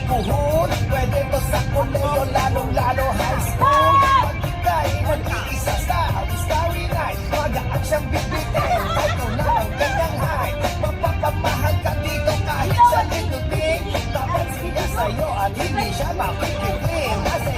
puhon. Pwede to sa koleyo, lalong-lalo high school. Pag ika'y nag-iisa sa Starry Night, magaan siyang bibitin, kahit ikaw na ang kanyang height. Mapapamahal ka dito kahit sa linutin. Dapat siya sa'yo at hindi siya makikitin. Kasi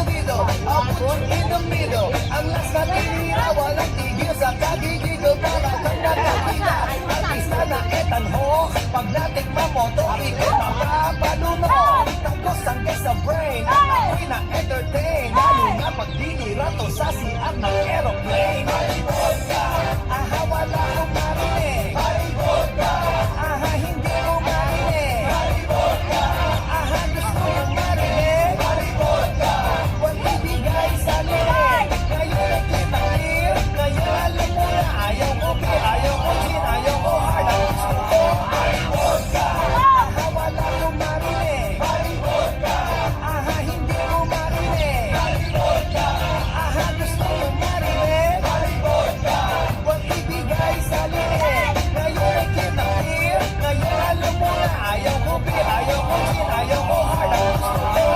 dito, abot in the middle. Ang last na tinira, walang tigil sa kagigigil. Para kang nakakita, artista na etanho. Pag natikma mo, to ikay mapapaluno. Tapos hanggang sa brain, ang ako'y na-entertain. Lalo na pag dinira to sa siang ng aeroplane. Maribot ka, aha wala kong marinig. Maribot ka, aha hindi ko marinig. Maribot ka, aha gusto kong marinig. Maribot ka, huwag ibigay sa liig. Ngayon ay kita clear, ngayon alam mo na ayaw ko beer, ayaw ko gin, ayaw ko hard. Ang gusto ko, maribot ka, aha wala kong marinig. Maribot ka, aha hindi ko marinig. Maribot ka, aha gusto kong marinig. Maribot ka, huwag ibigay sa liig. Ngayon ay kita clear, ngayon alam mo na ayaw ko beer, ayaw ko gin, ayaw ko hard. Ang gusto ko,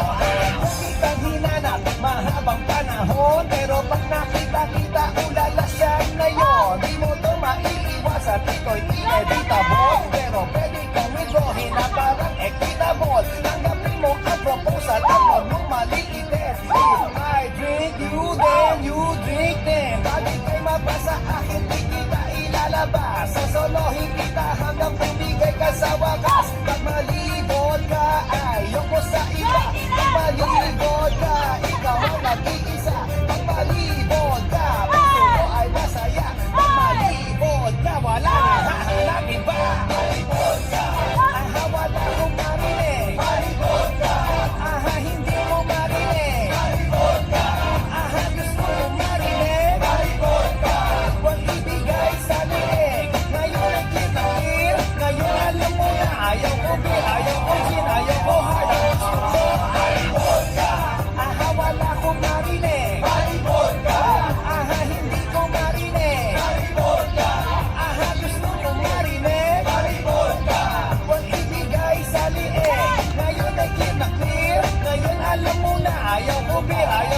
kitang hinanap mahabang panahon, pero pag nakita-kita ulala siya na yon. Di mo to maiiwasan, ito'y inevitable. Pero pwede kang withdrawin na parang equitable. Tanggapin mo ang proposal at huwag mong maliitin. If I drink you, then you drink them. Pag ika'y mabasa akin, di kita ilalabas. Sasolohin kita hanggang bumigay ka sa wakas. Pag malibot ka, ayoko sa iba. Pag malibot ka, ikaw ang nag-iisa. Pag malibot ka, puso mo ay masaya. Pag malibot ka, wala na hahanapin ba? Malibot ka, aha wala kong marinig. Malibot ka, aha hindi mo marinig. Malibot ka, aha gusto mong marinig. Malibot ka, huwag ibigay sa liig. Ngayon ay kita clear, ngayon alam mo na ayaw ko beer, ayaw ko gin, ayaw ko hard. Ang gusto ko, malibot ka, aha wala kong marinig. Malibot ka, aha hindi ko marinig. Malibot ka, aha gusto kong marinig. Malibot ka, huwag ibigay sa liig. Ngayon ay kita clear, ngayon alam mo na ayaw ko beer, ayaw